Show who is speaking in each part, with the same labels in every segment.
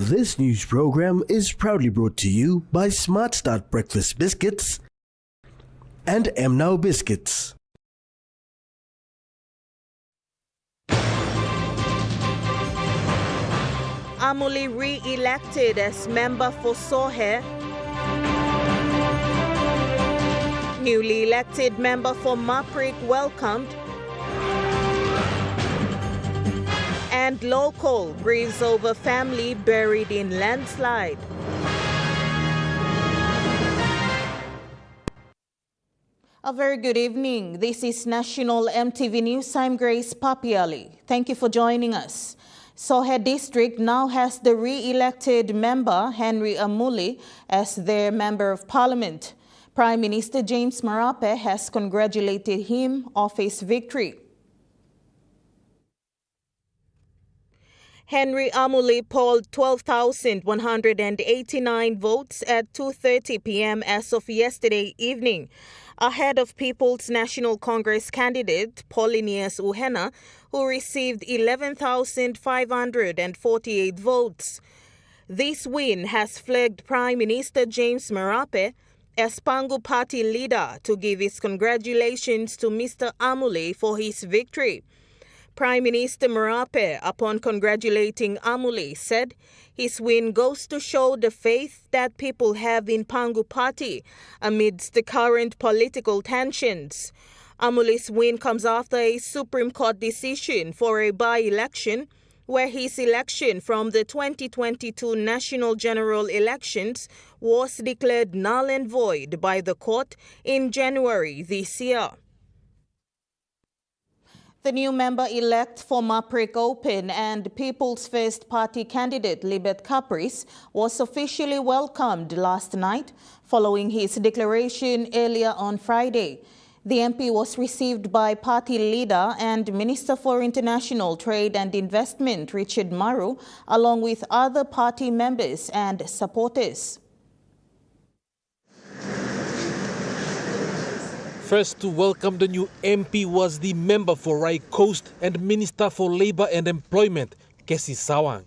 Speaker 1: This news program is proudly brought to you by Smart Start Breakfast Biscuits and Now Biscuits.
Speaker 2: Amuli re-elected as member for Sohe. Newly elected member for Maprik welcomed. And local grieves over family buried in landslide. A very good evening. This is National EMTV News. I'm Grace Papiali. Thank you for joining us. Sohe District now has the re-elected member, Henry Amuli, as their Member of Parliament. Prime Minister James Marape has congratulated him of his victory. Henry Amuli polled 12,189 votes at 2:30 p.m. as of yesterday evening, ahead of People's National Congress candidate Polynius Uhena, who received 11,548 votes. This win has flagged Prime Minister James Marape as Pangu Party leader to give his congratulations to Mr. Amuli for his victory. Prime Minister Marape, upon congratulating Amuli, said his win goes to show the faith that people have in Pangu Party amidst the current political tensions. Amuli's win comes after a Supreme Court decision for a by-election where his election from the 2022 national general elections was declared null and void by the court in January this year. The new member-elect for Maprik Open and People's First Party candidate Libet Caprice was officially welcomed last night following his declaration earlier on Friday. The MP was received by party leader and Minister for International Trade and Investment Richard Maru, along with other party members and supporters.
Speaker 3: First to welcome the new MP was the member for Rai Coast and Minister for Labour and Employment, Kesi Sawang.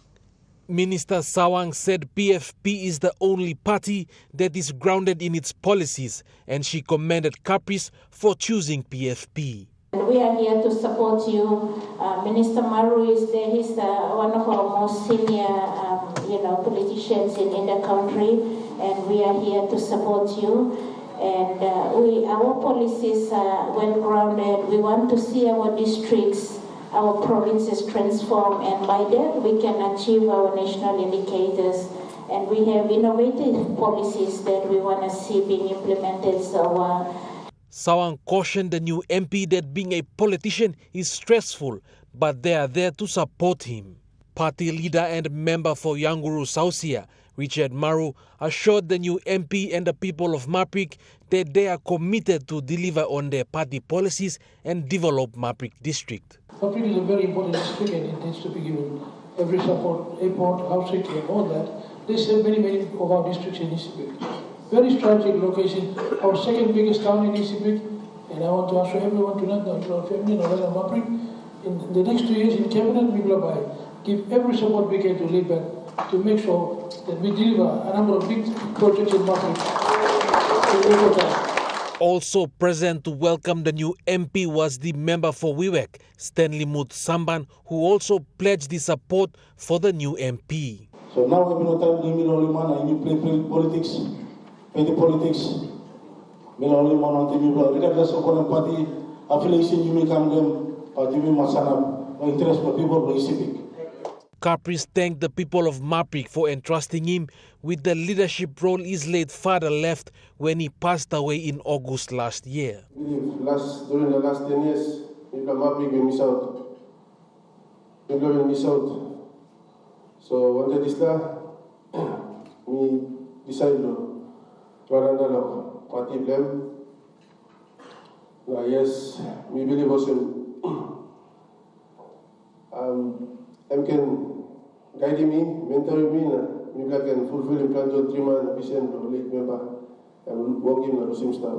Speaker 3: Minister Sawang said PFP is the only party that is grounded in its policies, and she commended Caprice for choosing PFP.
Speaker 4: We are here to support you. Minister Maru is there. He's one of our most senior, politicians in the country, and we are here to support you. And our policies are well grounded. We want to see our districts, our provinces transform, and by that we can achieve our national indicators. And we have innovative policies that we want to see being implemented.
Speaker 3: Sawang cautioned the new MP that being a politician is stressful, but they are there to support him. Party leader and member for Yanguru Sausia, Richard Maru, assured the new MP and the people of Maprik that they are committed to deliver on their party policies and develop Maprik district.
Speaker 5: Maprik is a very important district and it needs to be given every support, airport, housing and all that. There's many of our districts in Isipik. Very strategic location, our second biggest town in Isipik, and I want to assure everyone tonight, family Maprik, in the next 2 years in cabinet, we will give every support we can to Libet to make sure that we deliver a number of big projects in Maprik.
Speaker 3: Also present to welcome the new MP was the member for Wiwek, Stanley Mut Samban, who also pledged his support for the new MP.
Speaker 6: So now we no time we only man and you play politics, petty politics. We only man on TV, regardless of what party affiliation you may come them, party we must have interest for people who are civic.
Speaker 3: Caprice thanked the people of Maprik for entrusting him with the leadership role his late father left when he passed away in August last year.
Speaker 7: During the last 10 years, people of Maprik will miss out. People will miss out. So when they start, we decide to run under the party blame. Yes, we believe also can guide me, mentor me, maybe I can fulfill the plan to 3 months, patient or late member, and work in the same staff.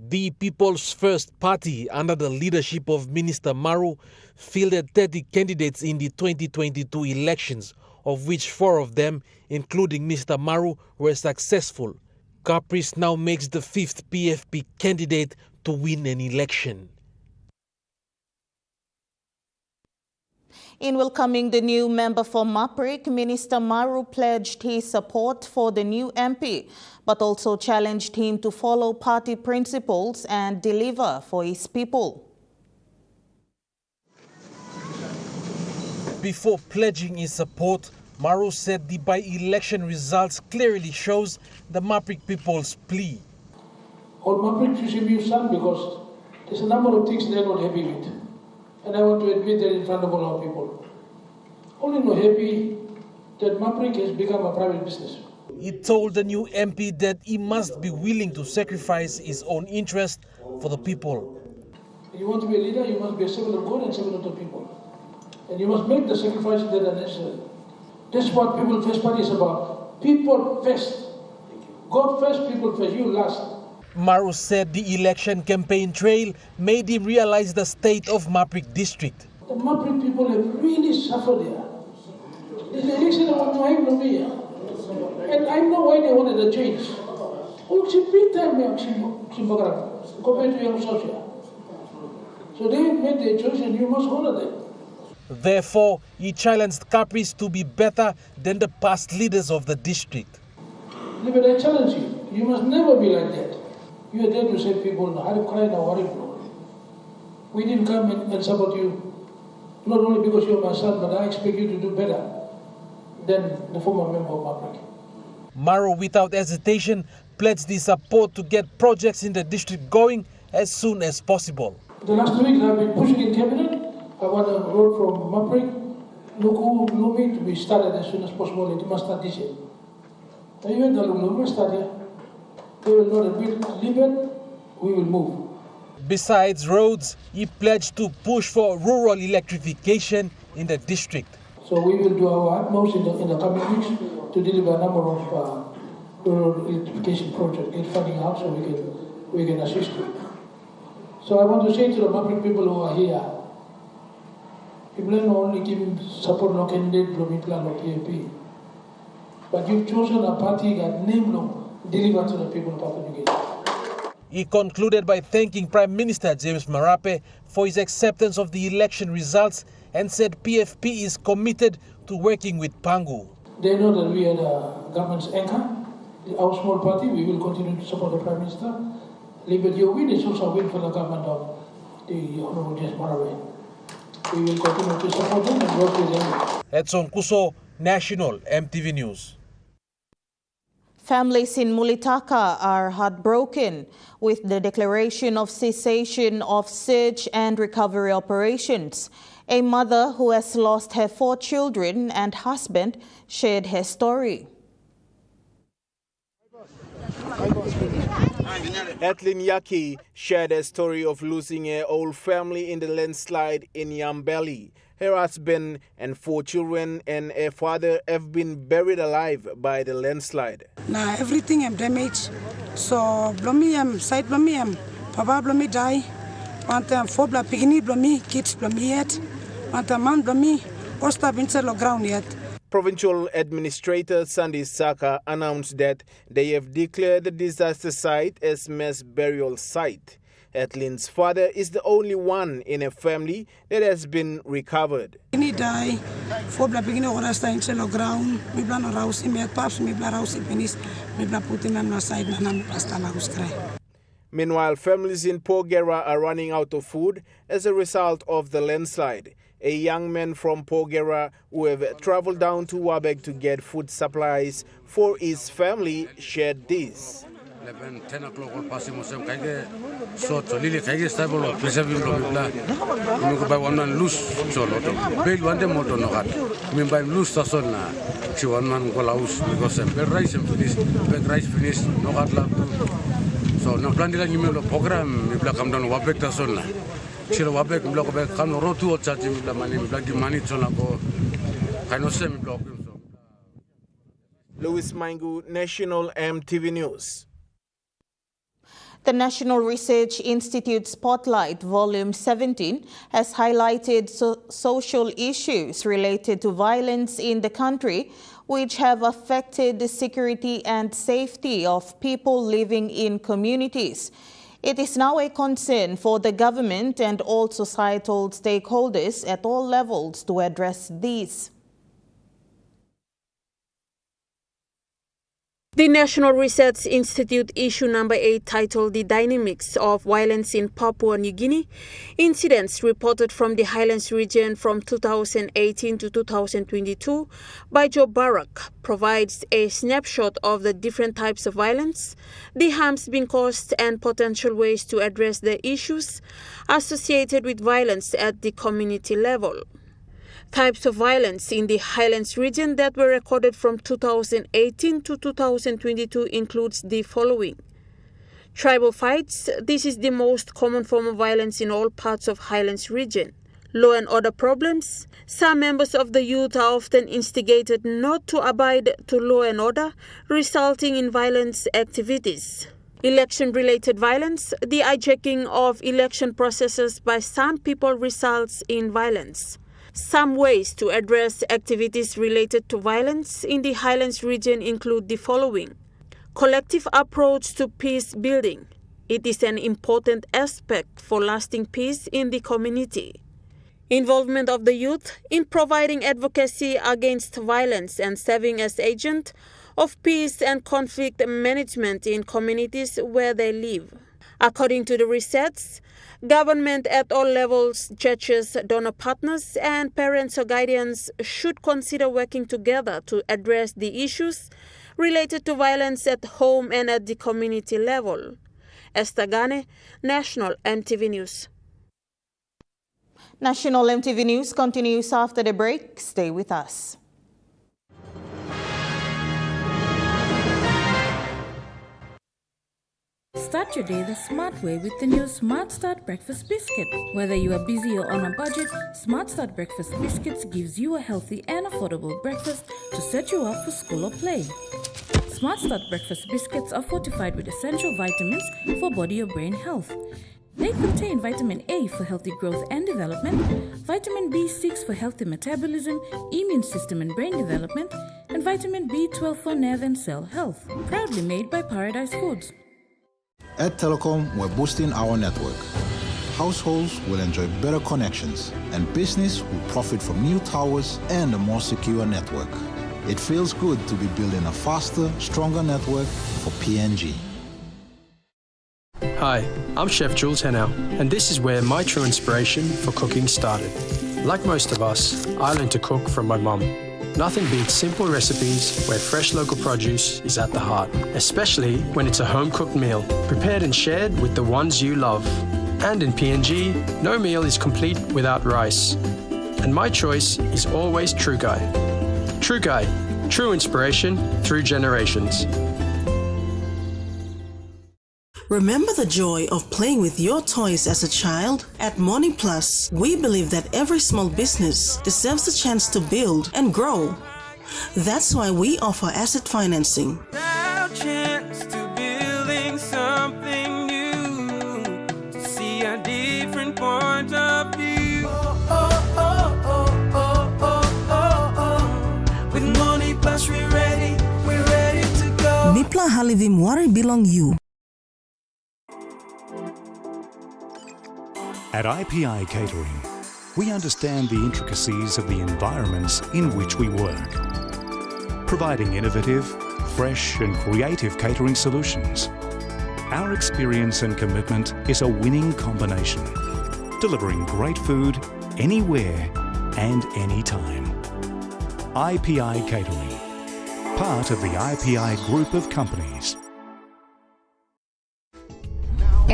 Speaker 3: The People's First Party, under the leadership of Minister Maru, fielded 30 candidates in the 2022 elections, of which 4 of them, including Mr. Maru, were successful. Caprice now makes the 5th PFP candidate to win an election.
Speaker 2: In welcoming the new member for Maprik, Minister Maru pledged his support for the new MP, but also challenged him to follow party principles and deliver for his people.
Speaker 3: Before pledging his support, Maru said the by-election results clearly shows the Maprik people's plea.
Speaker 5: All Maprik should be son because there's a number of things they're not happy with. And I want to admit that in front of all our people. Only not happy that Maprik has become a private business.
Speaker 3: He told the new MP that he must be willing to sacrifice his own interest for the people.
Speaker 5: You want to be a leader, you must be a servant of God and servant of the people. And you must make the sacrifices that are necessary. That's what People First Party is about. People first. God first, people first, you last.
Speaker 3: Maru said the election campaign trail made him realize the state of Maprik district.
Speaker 5: The Maprik people have really suffered there. This election was not even me. And I know why they wanted a change. Oh, it's a big time compared to yourself. So they made their choice and you must honor them.
Speaker 3: Therefore, he challenged Caprice to be better than the past leaders of the district.
Speaker 5: But I challenge you. You must never be like that. You are there to save people. We didn't come and support you, not only because you're my son, but I expect you to do better than the former member of Maprik.
Speaker 3: Maru, without hesitation, pledged his support to get projects in the district going as soon as possible.
Speaker 5: The last 2 weeks I've been pushing in cabinet. I want a road from Maprik, Lumi to be started as soon as possible. It must start this year. Even the Lumi start here. They will know that with Libet, we will move.
Speaker 3: Besides roads, he pledged to push for rural electrification in the district.
Speaker 5: So we will do our utmost in the coming weeks to deliver a number of rural electrification projects, get funding out so we can assist you. So I want to say to the Maprik people who are here, people are not only giving support no candidate, no plan, no PAP, but you've chosen a party that name no deliver to the people of Papua New Guinea.
Speaker 3: He concluded by thanking Prime Minister James Marape for his acceptance of the election results and said PFP is committed to working with Pangu.
Speaker 5: They know that we are the government's anchor. Our small party, we will continue to support the Prime Minister. Liberty win is also a win for the government of the Honorable James Marape. We will continue to support them and work with them.
Speaker 3: Edson Kuso, National EMTV News.
Speaker 2: Families in Mulitaka are heartbroken with the declaration of cessation of search and recovery operations. A mother who has lost her 4 children and husband shared her story.
Speaker 8: Etlin Yaki shared a story of losing her whole family in the landslide in Yambeli. Her husband and 4 children and her father have been buried alive by the landslide.
Speaker 9: Now everything am damaged. So blomi side blomi papa blomi die. Want 4 bla pigini blomi kids blomi yet. Want man blomi osta binselo ground yet.
Speaker 8: Provincial Administrator Sandy Saka announced that they have declared the disaster site as mass burial site. Etlin's father is the only one in a family that has been recovered.
Speaker 9: He died. 4 bla pigini orasta inselo ground. Mi bla no rausi me paps mi bla rausi penis. Mi bla puti mem na side na mi pasta la ustre.
Speaker 8: Meanwhile, families in Porgera are running out of food as a result of the landslide. A young man from Porgera who have traveled down to Wabeg to get food supplies for his family shared this.
Speaker 10: 11, 10 o'clock all passing so lili stable of preserving by one man loose so bail one day motor no hat by loose na she one man go house because bed rice and finish bed rice finish no hat so no plan dila email program mi come down Wabek na Chilo Wabek block back can rotu or charge the money black the money so go kind of semi block.
Speaker 8: Louis Mangu, National EMTV News.
Speaker 2: The National Research Institute Spotlight Volume 17 has highlighted social issues related to violence in the country, which have affected the security and safety of people living in communities. It is now a concern for the government and all societal stakeholders at all levels to address these.
Speaker 11: The National Research Institute issue number 8 titled The Dynamics of Violence in Papua New Guinea, Incidents Reported from the Highlands Region from 2018 to 2022 by Joe Barak provides a snapshot of the different types of violence, the harms being caused and potential ways to address the issues associated with violence at the community level. Types of violence in the Highlands region that were recorded from 2018 to 2022 includes the following. Tribal fights. This is the most common form of violence in all parts of Highlands region. Law and order problems. Some members of the youth are often instigated not to abide to law and order, resulting in violence activities. Election-related violence. The hijacking of election processes by some people results in violence. Some ways to address activities related to violence in the Highlands region include the following. Collective approach to peace building. It is an important aspect for lasting peace in the community. Involvement of the youth in providing advocacy against violence and serving as agent of peace and conflict management in communities where they live. According to the research, government at all levels, churches, donor partners, and parents or guardians should consider working together to address the issues related to violence at home and at the community level. Esther Gane, National EMTV News.
Speaker 2: National EMTV News continues after the break. Stay with us.
Speaker 12: Start your day the smart way with the new Smart Start Breakfast Biscuit. Whether you are busy or on a budget, Smart Start Breakfast Biscuits gives you a healthy and affordable breakfast to set you up for school or play. Smart Start Breakfast Biscuits are fortified with essential vitamins for body or brain health. They contain vitamin A for healthy growth and development, vitamin B6 for healthy metabolism, immune system and brain development, and vitamin B12 for nerve and cell health. Proudly made by Paradise Foods.
Speaker 13: At Telecom, we're boosting our network. Households will enjoy better connections, and business will profit from new towers and a more secure network. It feels good to be building a faster, stronger network for PNG.
Speaker 14: Hi, I'm Chef Jules Henao, and this is where my true inspiration for cooking started. Like most of us, I learned to cook from my mum. Nothing beats simple recipes where fresh local produce is at the heart, especially when it's a home-cooked meal, prepared and shared with the ones you love. And in PNG, no meal is complete without rice. And my choice is always True Guy. True Guy, true inspiration through generations.
Speaker 15: Remember the joy of playing with your toys as a child? At Morning Plus, we believe that every small business deserves a chance to build and grow. That's why we offer asset financing.
Speaker 16: Our chance to building something new, to see a different point of view. With Morning Plus, we're ready to go.
Speaker 15: Mipla Halivim Wari belong you.
Speaker 17: At IPI Catering, we understand the intricacies of the environments in which we work, providing innovative, fresh and creative catering solutions. Our experience and commitment is a winning combination, delivering great food anywhere and anytime. IPI Catering, part of the IPI group of companies.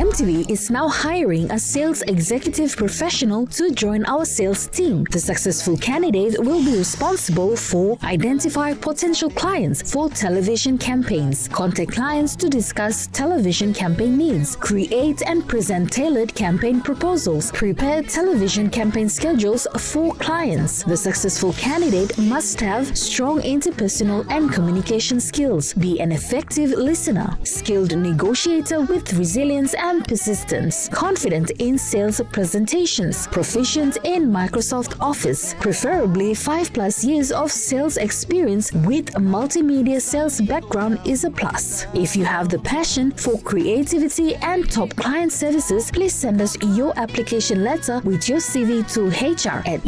Speaker 18: EMTV is now hiring a sales executive professional to join our sales team. The successful candidate will be responsible for identify potential clients for television campaigns, contact clients to discuss television campaign needs, create and present tailored campaign proposals, prepare television campaign schedules for clients. The successful candidate must have strong interpersonal and communication skills, be an effective listener, skilled negotiator with resilience and persistence, confident in sales presentations, proficient in Microsoft Office, preferably 5+ years of sales experience with a multimedia sales background is a plus. If you have the passion for creativity and top client services, please send us your application letter with your CV to hr@emtv.com.pg.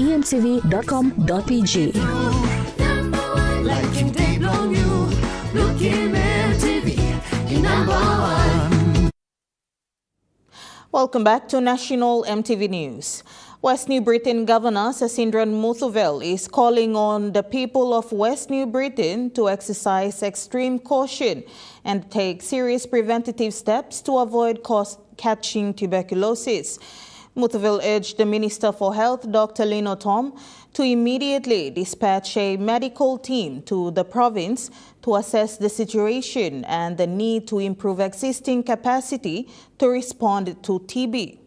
Speaker 2: Welcome back to National MTV News. West New Britain Governor Sasindran Muthuvel is calling on the people of West New Britain to exercise extreme caution and take serious preventative steps to avoid catching tuberculosis. Muthuvel urged the Minister for Health, Dr. Lino Tom, to immediately dispatch a medical team to the province to assess the situation and the need to improve existing capacity to respond to TB.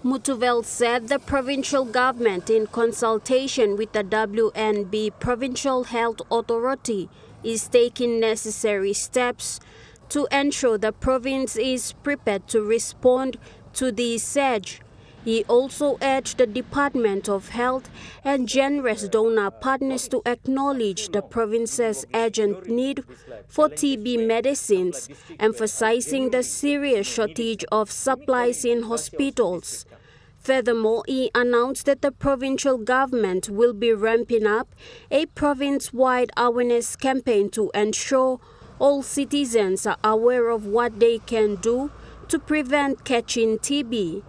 Speaker 19: Muthuvel said the provincial government, in consultation with the WNB Provincial Health Authority, is taking necessary steps to ensure the province is prepared to respond to the surge. He also urged the Department of Health and generous donor partners to acknowledge the province's urgent need for TB medicines, emphasizing the serious shortage of supplies in hospitals. Furthermore, he announced that the provincial government will be ramping up a province-wide awareness campaign to ensure all citizens are aware of what they can do to prevent catching TB.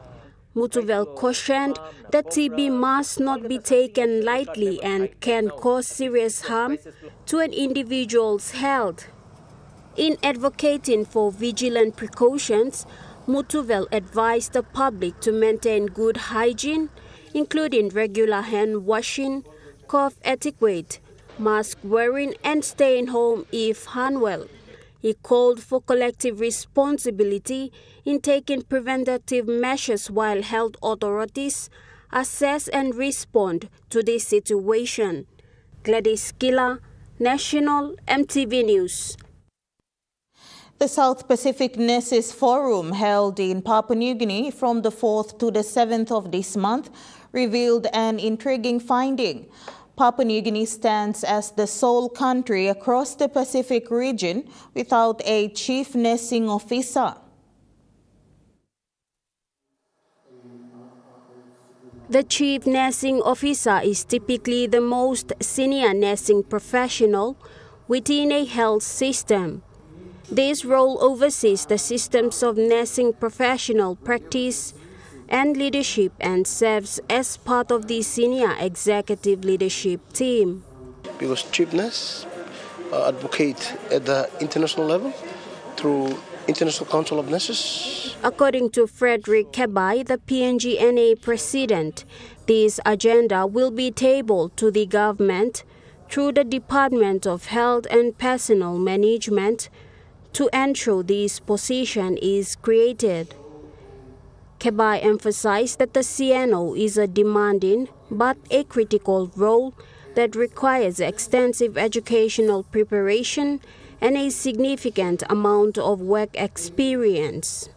Speaker 19: Muthuvel cautioned that TB must not be taken lightly and can cause serious harm to an individual's health. In advocating for vigilant precautions, Muthuvel advised the public to maintain good hygiene, including regular hand washing, cough etiquette, mask wearing, and staying home if unwell. He called for collective responsibility in taking preventative measures while health authorities assess and respond to this situation. Gladys Killer, National MTV News.
Speaker 2: The South Pacific Nurses Forum, held in Papua New Guinea from the 4th to the 7th of this month, revealed an intriguing finding. Papua New Guinea stands as the sole country across the Pacific region without a chief nursing officer.
Speaker 19: The chief nursing officer is typically the most senior nursing professional within a health system. This role oversees the systems of nursing professional practice and leadership and serves as part of the senior executive leadership team.
Speaker 20: Because chief nurse advocate at the international level through International Council of Nurses.
Speaker 19: According to Frederick Kebai, the PNGNA president, this agenda will be tabled to the government through the Department of Health and Personnel Management to ensure this position is created. Kebai emphasized that the CNO is a demanding but a critical role that requires extensive educational preparation and a significant amount of work experience.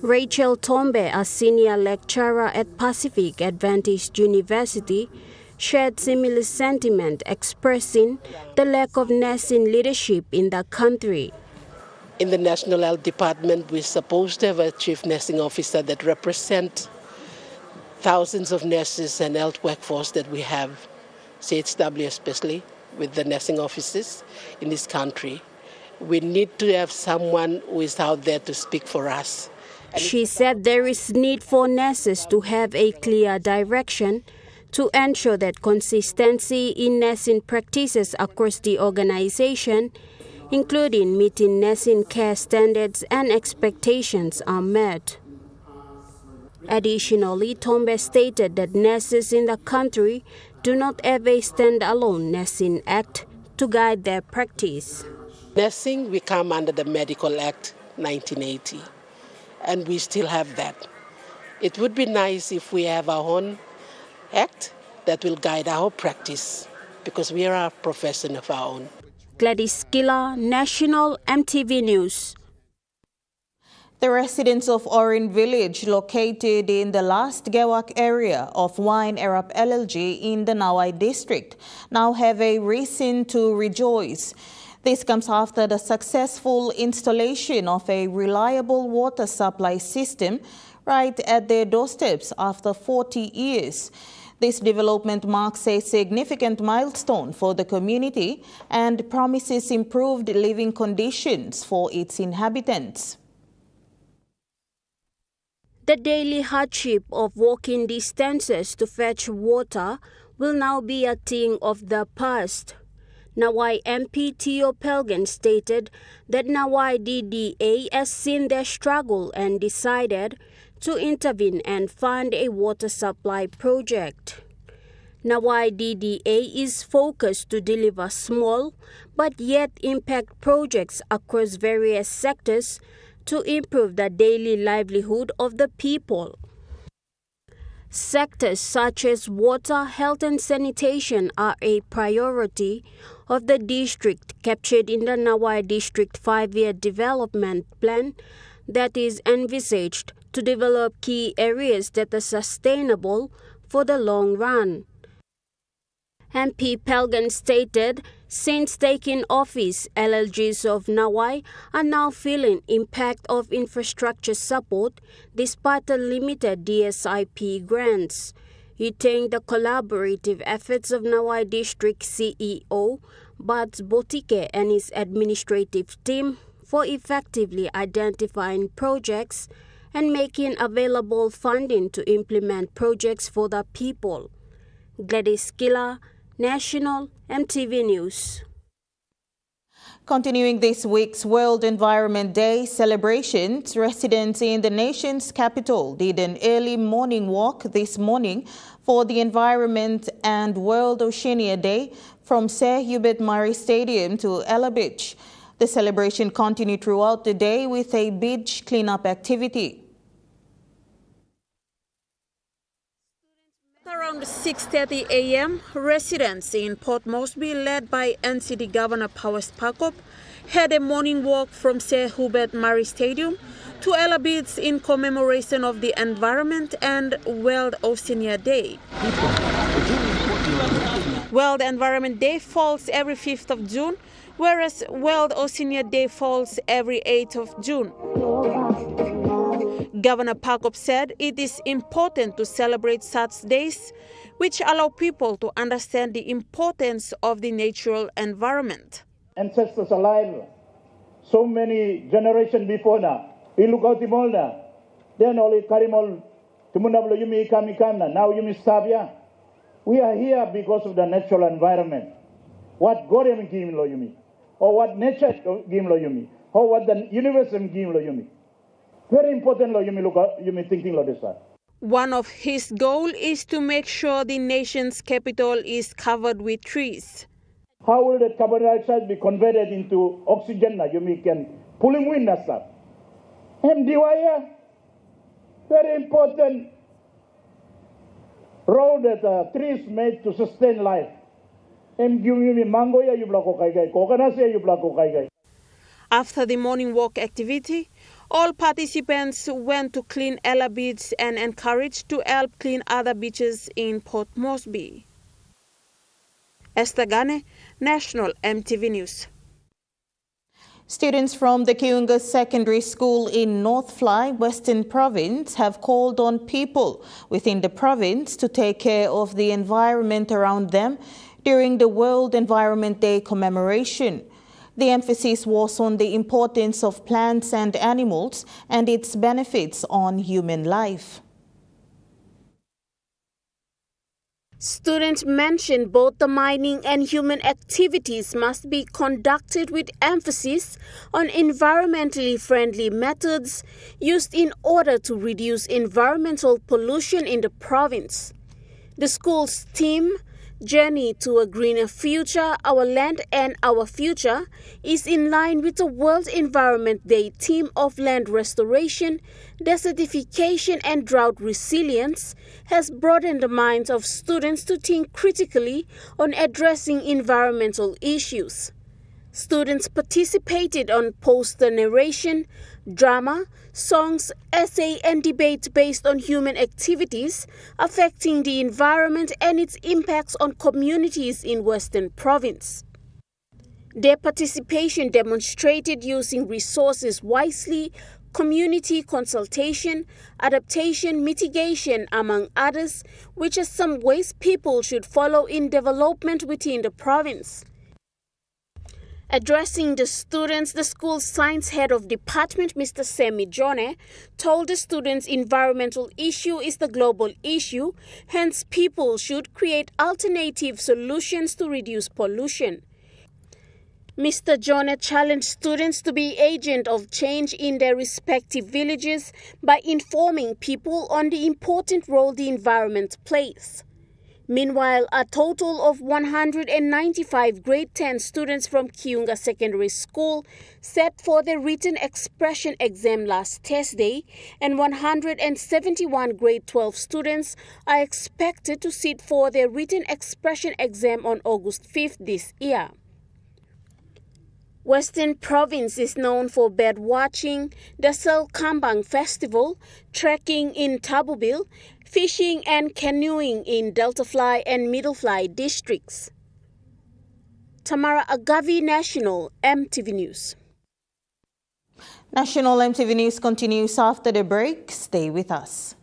Speaker 19: Rachel Tombe, a senior lecturer at Pacific Adventist University, shared similar sentiment, expressing the lack of nursing leadership in the country.
Speaker 21: In the National Health Department, we're supposed to have a chief nursing officer that represents thousands of nurses and health workforce that we have, CHW especially, with the nursing offices in this country. We need to have someone who is out there to speak for us.
Speaker 19: She said there is need for nurses to have a clear direction to ensure that consistency in nursing practices across the organization including meeting nursing care standards and expectations are met. Additionally, Tombe stated that nurses in the country do not have a stand-alone Nursing Act to guide their practice.
Speaker 21: Nursing, we come under the Medical Act 1980, and we still have that. It would be nice if we have our own act that will guide our practice, because we are a profession of our own.
Speaker 19: Gladys Gila, National EMTV News.
Speaker 2: The residents of Orin Village, located in the last Gewak area of Wine Arab LLG in the Nawai district, now have a reason to rejoice. This comes after the successful installation of a reliable water supply system right at their doorsteps after 40 years. This development marks a significant milestone for the community and promises improved living conditions for its inhabitants.
Speaker 19: The daily hardship of walking distances to fetch water will now be a thing of the past. Nawai MP Theo Pelgan stated that Nawai DDA has seen their struggle and decided to intervene and fund a water supply project. Nawai DDA is focused to deliver small but yet impact projects across various sectors to improve the daily livelihood of the people. Sectors such as water, health and sanitation are a priority of the district, captured in the Nawai District 5-year development plan that is envisaged to develop key areas that are sustainable for the long run. MP Pelgan stated, since taking office, LLGs of Nawai are now feeling impact of infrastructure support despite the limited DSIP grants. He thanked the collaborative efforts of Nawai District CEO Bats Botike and his administrative team for effectively identifying projects and making available funding to implement projects for the people. Gladys Gila, National EMTV News.
Speaker 2: Continuing this week's World Environment Day celebrations, residents in the nation's capital did an early morning walk this morning for the environment and World Oceania Day from Sir Hubert Murray Stadium to Ella Beach. The celebration continued throughout the day with a beach cleanup activity.
Speaker 11: Around 6:30 a.m., residents in Port Moresby, led by NCD Governor Powers Pakop, had a morning walk from Sir Hubert Murray Stadium to Ella Beach in commemoration of the Environment and World Oceania Day. World Environment Day falls every 5th of June, whereas World Oceania Day falls every 8th of June. Governor Pakop said it is important to celebrate such days, which allow people to understand the importance of the natural environment.
Speaker 1: Ancestors alive, so many generations before now. Ilukautimolna, then only Karimol, Tumunablo Yumi Kamikamna, now Yumi Sabia. We are here because of the natural environment. What God gave lo Yumi, or what nature gave lo Yumi, or what the universe gave lo Yumi. Very important, you thinking this.
Speaker 11: One of his goals is to make sure the nation's capital is covered with trees.
Speaker 1: How will the carbon dioxide be converted into oxygen? You can pulling wind and stuff. MDY, very important role that trees made to sustain life.
Speaker 11: After the morning walk activity, all participants went to clean Ella Beach and encouraged to help clean other beaches in Port Moresby. Esther Gane, National EMTV News.
Speaker 2: Students from the Kiunga Secondary School in North Fly, Western Province, have called on people within the province to take care of the environment around them during the World Environment Day commemoration. The emphasis was on the importance of plants and animals and its benefits on human life.
Speaker 19: Students mentioned both the mining and human activities must be conducted with emphasis on environmentally friendly methods used in order to reduce environmental pollution in the province. The school's theme, Journey to a Greener Future, Our Land and Our Future, is in line with the World Environment Day theme of land restoration, desertification and drought resilience, has broadened the minds of students to think critically on addressing environmental issues. Students participated on poster narration, drama, songs, essay and debate based on human activities affecting the environment and its impacts on communities in Western Province. Their participation demonstrated using resources wisely, community consultation, adaptation, mitigation, among others, which are some ways people should follow in development within the province. Addressing the students, the school's science head of department, Mr. Semi Jone, told the students environmental issue is the global issue, hence people should create alternative solutions to reduce pollution. Mr. Jone challenged students to be agents of change in their respective villages by informing people on the important role the environment plays. Meanwhile, a total of 195 grade 10 students from Kiunga Secondary School sat for the written expression exam last Thursday, and 171 grade 12 students are expected to sit for their written expression exam on August 5th this year. Western Province is known for bird watching, the Sel Kambang Festival, trekking in Tabubil, fishing and canoeing in Deltafly and Middlefly districts. Tamara Agavi, National EMTV News.
Speaker 2: National EMTV News continues after the break. Stay with us.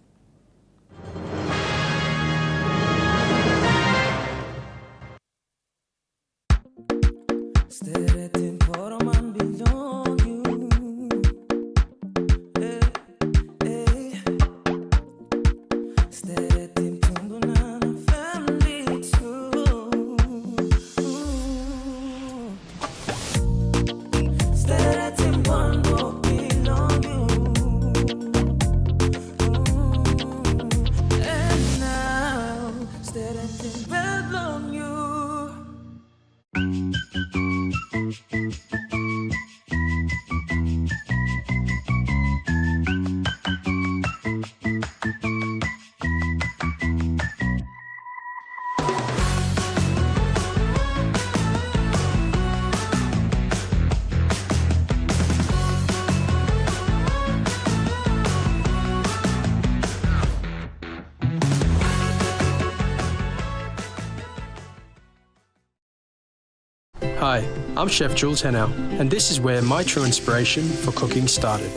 Speaker 14: Hi, I'm Chef Jules Henao, and this is where my true inspiration for cooking started.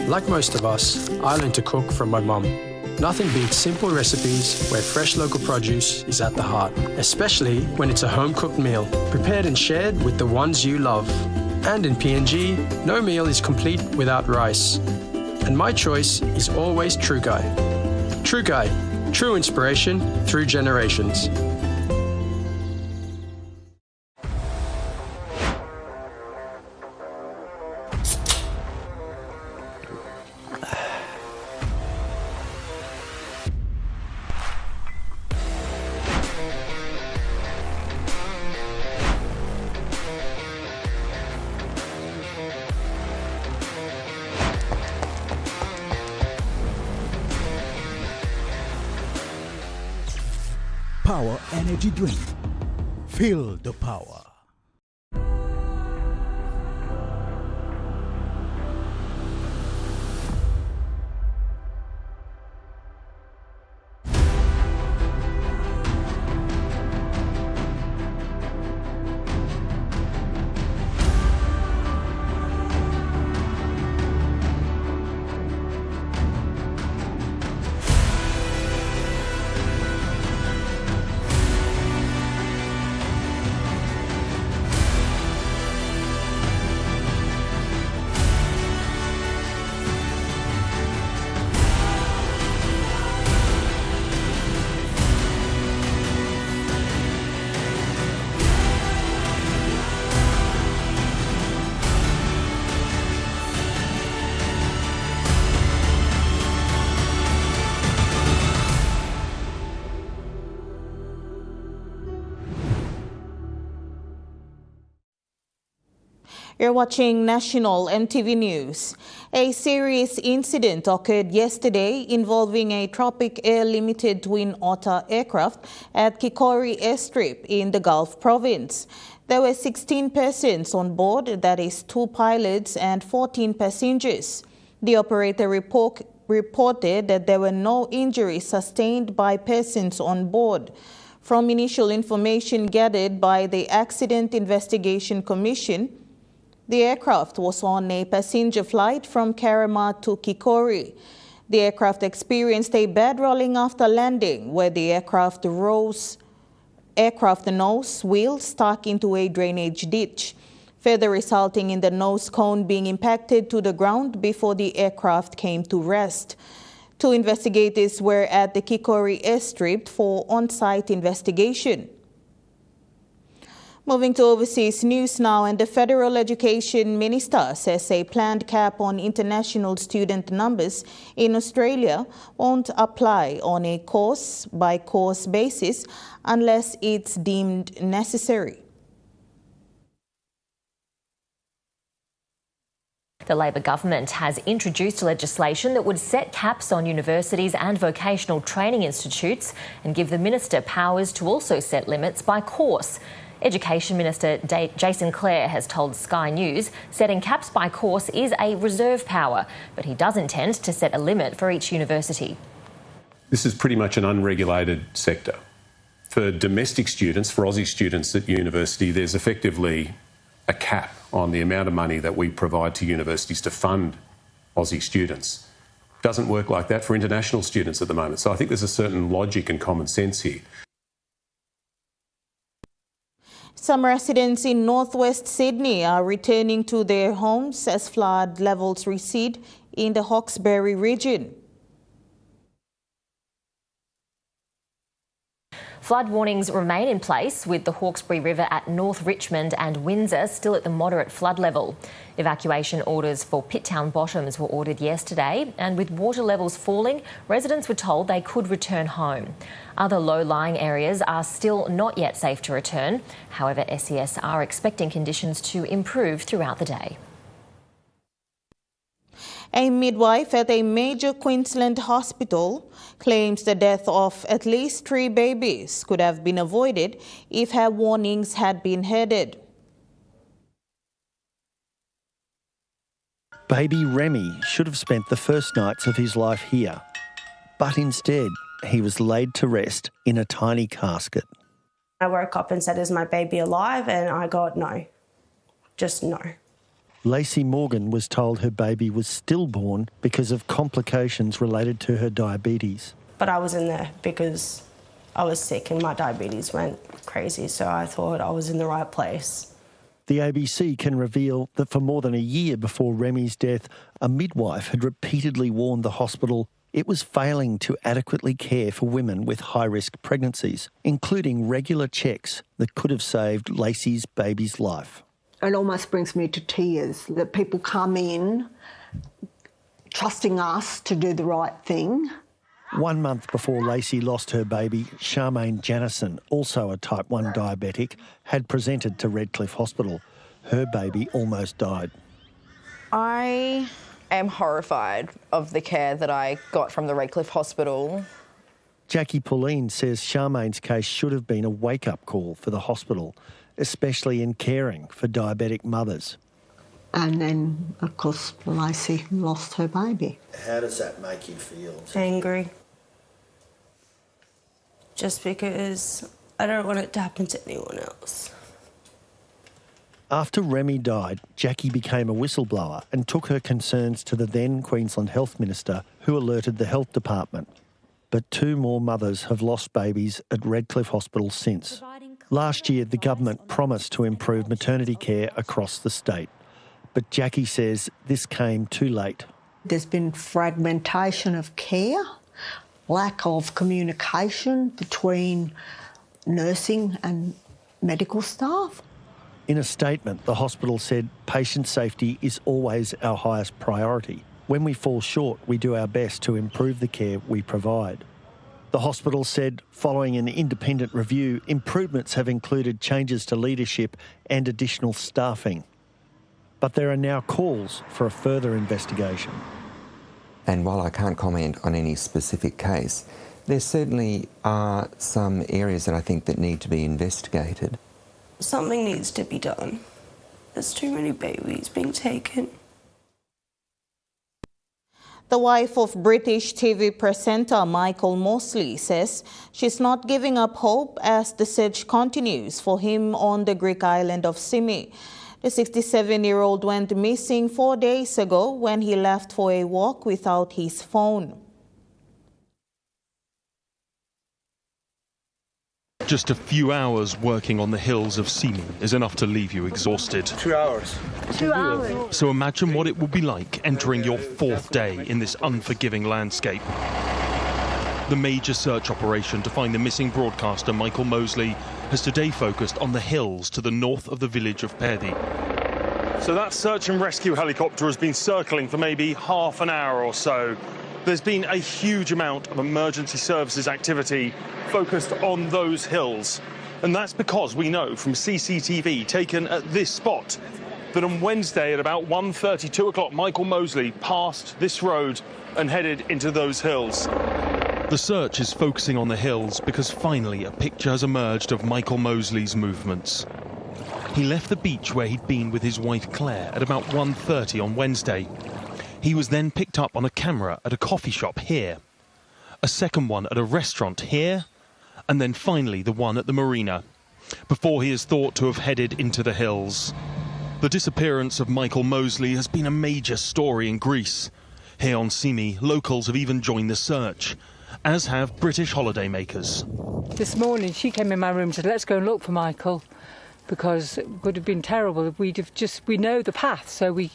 Speaker 14: Like most of us, I learned to cook from my mum. Nothing beats simple recipes where fresh local produce is at the heart, especially when it's a home-cooked meal, prepared and shared with the ones you love. And in PNG, no meal is complete without rice. And my choice is always True Guy. True Guy, true inspiration through generations.
Speaker 4: Power Energy Drink. Feel the power.
Speaker 2: You're watching National EMTV News. A serious incident occurred yesterday involving a Tropic Air Limited twin otter aircraft at Kikori Airstrip in the Gulf Province. There were 16 persons on board, that is 2 pilots and 14 passengers. The operator reported that there were no injuries sustained by persons on board. From initial information gathered by the Accident Investigation Commission, the aircraft was on a passenger flight from Karama to Kikori. The aircraft experienced a bad rolling after landing, where the aircraft nose wheel stuck into a drainage ditch, further resulting in the nose cone being impacted to the ground before the aircraft came to rest. 2 investigators were at the Kikori airstrip for on-site investigation. Moving to overseas news now, and the Federal Education Minister says a planned cap on international student numbers in Australia won't apply on a course-by-course basis unless it's deemed necessary.
Speaker 6: The Labor government has introduced legislation that would set caps on universities and vocational training institutes and give the minister powers to also set limits by course. Education Minister Jason Clare has told Sky News setting caps by course is a reserve power, but he does intend to set a limit for each university.
Speaker 22: This is pretty much an unregulated sector. For domestic students, for Aussie students at university, there's effectively a cap on the amount of money that we provide to universities to fund Aussie students. It doesn't work like that for international students at the moment. So I think there's a certain logic and common sense here.
Speaker 2: Some residents in northwest Sydney are returning to their homes as flood levels recede in the Hawkesbury region.
Speaker 6: Flood warnings remain in place, with the Hawkesbury River at North Richmond and Windsor still at the moderate flood level. Evacuation orders for Pitttown Bottoms were ordered yesterday, and with water levels falling, residents were told they could return home. Other low-lying areas are still not yet safe to return. However, SES are expecting conditions to improve throughout the day.
Speaker 2: A midwife at a major Queensland hospital claims the death of at least 3 babies could have been avoided if her warnings had been heeded.
Speaker 23: Baby Remy should have spent the first nights of his life here, but instead he was laid to rest in a tiny casket.
Speaker 24: I woke up and said, "Is my baby alive?" And I got no, just no.
Speaker 23: Lacey Morgan was told her baby was stillborn because of complications related to her diabetes.
Speaker 24: But I was in there because I was sick and my diabetes went crazy, so I thought I was in the right place.
Speaker 23: The ABC can reveal that for more than a year before Remy's death, a midwife had repeatedly warned the hospital it was failing to adequately care for women with high-risk pregnancies, including regular checks that could have saved Lacey's baby's life.
Speaker 25: It almost brings me to tears that people come in trusting us to do the right thing.
Speaker 23: 1 month before Lacey lost her baby, Charmaine Janison, also a type 1 diabetic, had presented to Redcliffe Hospital. Her baby almost died.
Speaker 26: I am horrified of the care that I got from the Redcliffe Hospital.
Speaker 23: Jackie Pauline says Charmaine's case should have been a wake-up call for the hospital, especially in caring for diabetic mothers.
Speaker 25: And then, of course, Lacey lost her baby.
Speaker 23: How does that make you feel?
Speaker 24: Angry. Just because I don't want it to happen to anyone else.
Speaker 23: After Remy died, Jackie became a whistleblower and took her concerns to the then Queensland Health Minister, who alerted the Health Department. But 2 more mothers have lost babies at Redcliffe Hospital since. Last year, the government promised to improve maternity care across the state. But Jackie says this came too late.
Speaker 25: There's been fragmentation of care, lack of communication between nursing and medical staff.
Speaker 23: In a statement, the hospital said patient safety is always our highest priority. When we fall short, we do our best to improve the care we provide. The hospital said, following an independent review, improvements have included changes to leadership and additional staffing. But there are now calls for a further investigation.
Speaker 3: And while I can't comment on any specific case, there certainly are some areas that I think that need to be investigated.
Speaker 24: Something needs to be done. There's too many babies being taken.
Speaker 2: The wife of British TV presenter Michael Mosley says she's not giving up hope as the search continues for him on the Greek island of Symi. The 67-year-old went missing 4 days ago when he left for a walk without his phone.
Speaker 5: Just a few hours working on the hills of Symi is enough to leave you exhausted.
Speaker 7: 2 hours. 2 hours.
Speaker 5: So imagine what it will be like entering your 4th day in this unforgiving landscape. The major search operation to find the missing broadcaster Michael Mosley has today focused on the hills to the north of the village of Pedi.
Speaker 7: So that search and rescue helicopter has been circling for maybe half an hour or so. There's been a huge amount of emergency services activity focused on those hills. And that's because we know from CCTV taken at this spot that on Wednesday at about 1:30, 2 o'clock, Michael Mosley passed this road and headed into those hills.
Speaker 5: The search is focusing on the hills because finally a picture has emerged of Michael Mosley's movements. He left the beach where he'd been with his wife Claire at about 1:30 on Wednesday. He was then picked up on a camera at a coffee shop here, a second one at a restaurant here, and then finally the one at the marina, before he is thought to have headed into the hills. The disappearance of Michael Mosley has been a major story in Greece. Here on Symi, locals have even joined the search, as have British holidaymakers.
Speaker 8: This morning she came in my room and said, let's go and look for Michael, because it would have been terrible if we know the path, so we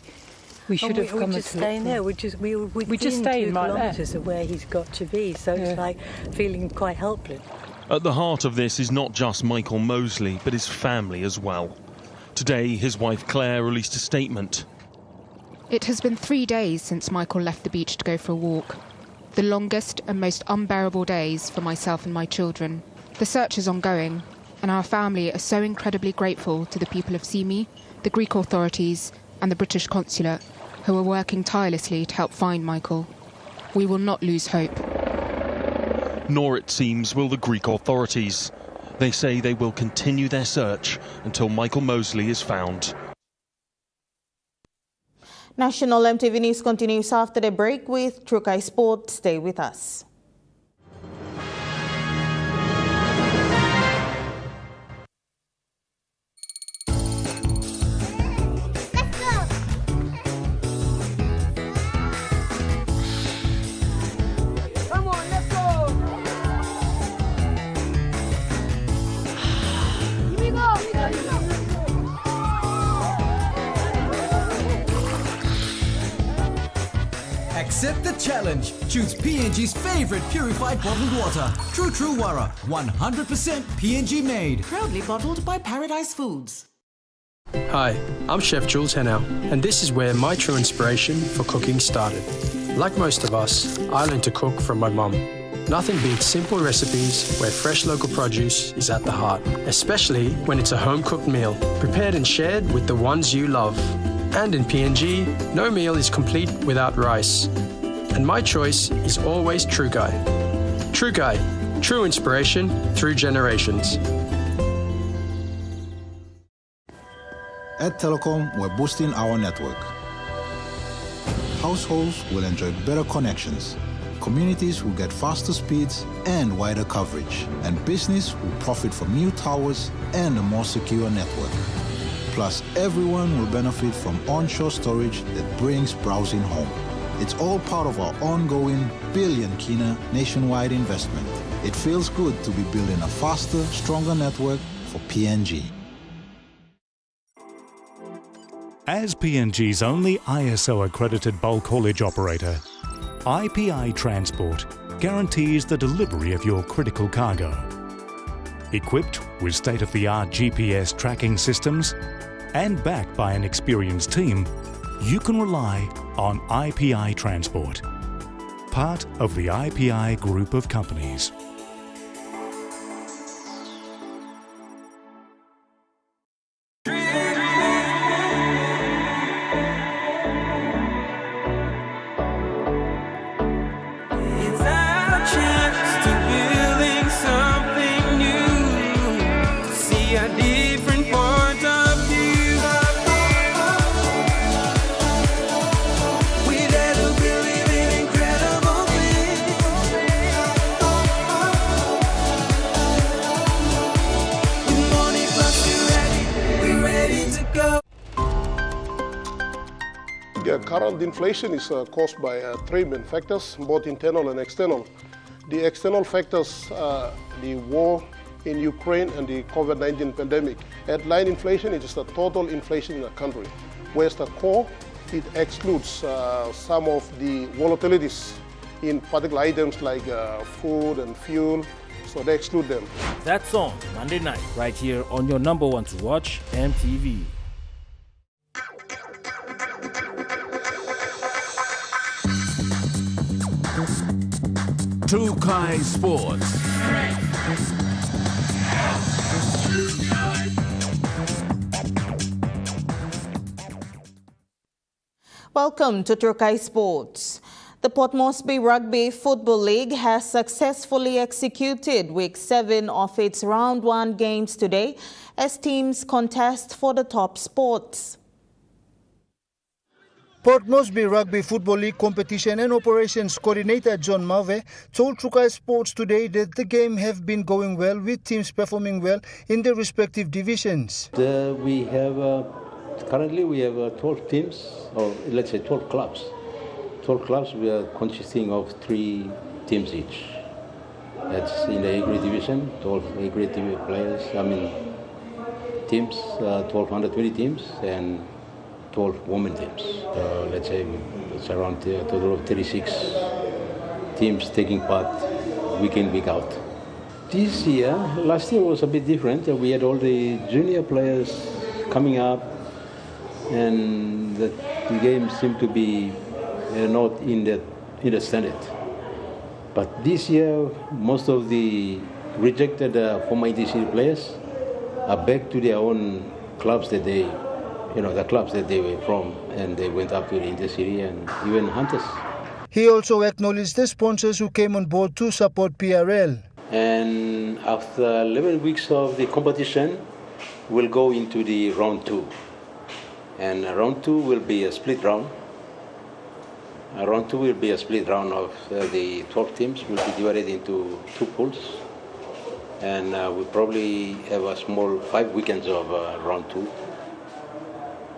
Speaker 8: should have come.
Speaker 9: We're just staying there. We're just staying 2 kilometres of where he's got to be. So it's like feeling quite helpless.
Speaker 5: At the heart of this is not just Michael Mosley, but his family as well. Today, his wife Claire released a statement.
Speaker 10: It has been 3 days since Michael left the beach to go for a walk. The longest and most unbearable days for myself and my children. The search is ongoing, and our family are so incredibly grateful to the people of Symi, the Greek authorities, and the British consulate, who are working tirelessly to help find Michael. We will not lose hope.
Speaker 5: Nor, it seems, will the Greek authorities. They say they will continue their search until Michael Mosley is found.
Speaker 2: National EMTV News continues after the break with Trukai Sport. Stay with us.
Speaker 4: Accept the challenge. Choose PNG's favorite purified bottled water. True Wara, 100% PNG made.
Speaker 27: Proudly bottled by Paradise Foods.
Speaker 14: Hi, I'm Chef Jules Henow, and this is where my true inspiration for cooking started. Like most of us, I learned to cook from my mum. Nothing beats simple recipes where fresh local produce is at the heart, especially when it's a home-cooked meal, prepared and shared with the ones you love. And in PNG, no meal is complete without rice. And my choice is always Trukai. Trukai, true inspiration through generations.
Speaker 13: At Telecom, we're boosting our network. Households will enjoy better connections. Communities will get faster speeds and wider coverage. And business will profit from new towers and a more secure network. Plus, everyone will benefit from onshore storage that brings browsing home. It's all part of our ongoing billion-kina nationwide investment. It feels good to be building a faster, stronger network for PNG.
Speaker 17: As PNG's only ISO-accredited bulk haulage operator, IPI Transport guarantees the delivery of your critical cargo. Equipped with state-of-the-art GPS tracking systems and backed by an experienced team, you can rely on IPI Transport, part of the IPI group of companies.
Speaker 1: Yeah, current inflation is caused by three main factors, both internal and external. The external factors are the war in Ukraine and the COVID-19 pandemic. Headline inflation is just the total inflation in a country, whereas the core, it excludes some of the volatilities in particular items like food and fuel, so they exclude them.
Speaker 12: That's on Monday night, right here on your number one to watch, EMTV.
Speaker 15: Tukai Sports.
Speaker 2: Welcome to Tukai Sports. The Port Moresby Rugby Football League has successfully executed Week 7 of its Round 1 games today as teams contest for the top spots.
Speaker 16: Port Moresby Rugby Football League Competition and Operations Coordinator John Mave told Tukai Sports today that the game have been going well with teams performing well in their respective divisions.
Speaker 18: Currently we have 12 teams, or let's say 12 clubs. 12 clubs, we are consisting of 3 teams each. That's in the A-grade division, 12 A-grade players, teams, 1,220 teams, and 12 women teams. Let's say it's around a total of 36 teams taking part week in, week out. This year, last year was a bit different. We had all the junior players coming up, and the game seemed to be not in the standard. But this year, most of the rejected former ITC players are back to their own clubs that they, the clubs that they were from, and they went up to the intercity and even Hunters.
Speaker 16: He also acknowledged the sponsors who came on board to support PRL.
Speaker 18: And after 11 weeks of the competition, we'll go into the round 2. And round 2 will be a split round. Round 2 will be a split round of the 12 teams. Will be divided into 2 pools. And we'll probably have a small 5 weekends of round 2.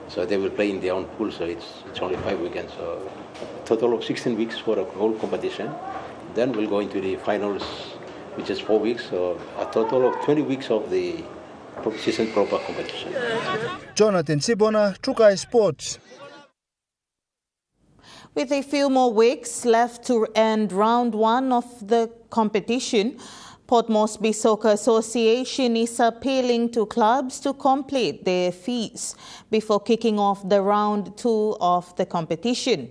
Speaker 18: So they will play in their own pool, so it's only 5 weekends. So a total of 16 weeks for the whole competition. Then we'll go into the finals, which is 4 weeks. So a total of 20 weeks of the season proper competition.
Speaker 16: Jonathan Sibona, Tukai Sports.
Speaker 2: With a few more weeks left to end round 1 of the competition, Port Moresby Soccer Association is appealing to clubs to complete their fees before kicking off the round 2 of the competition.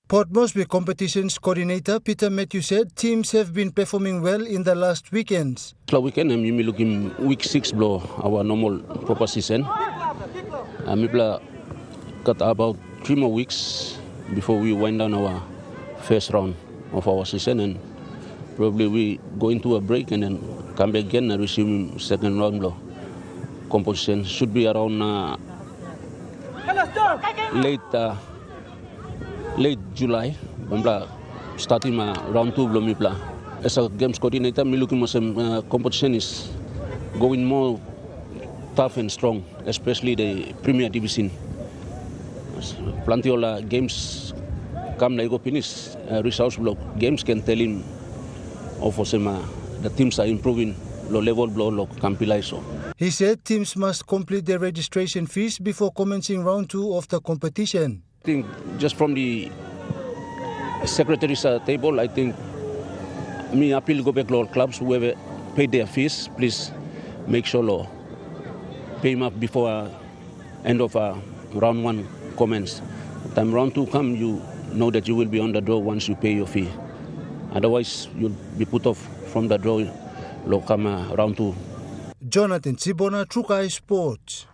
Speaker 16: Port Moresby Competitions Coordinator Peter Matthew said teams have been performing well in the last weekends.
Speaker 20: Last weekend, we looking week 6 blow our normal proper season. We got about 3 more weeks before we wind down our first round of our season, and probably we go into a break and then come back again and resume second round blow. Competition should be around late July, starting round 2 blow. As a games coordinator, me looking at competition is going more tough and strong, especially the Premier Division. Plenty of games come like finish results block. Games can tell him of the teams are improving low level blow campilaiso.
Speaker 16: He said teams must complete their registration fees before commencing round 2 of the competition.
Speaker 20: I think just from the secretary's table, I think me appeal go back to all clubs whoever paid their fees, please make sure pay them up before end of round 1 commence. Time round 2 come, you know that you will be on the draw once you pay your fee. Otherwise, you'll be put off from the draw come round 2.
Speaker 16: Jonathan Sibona, Tukai Sports.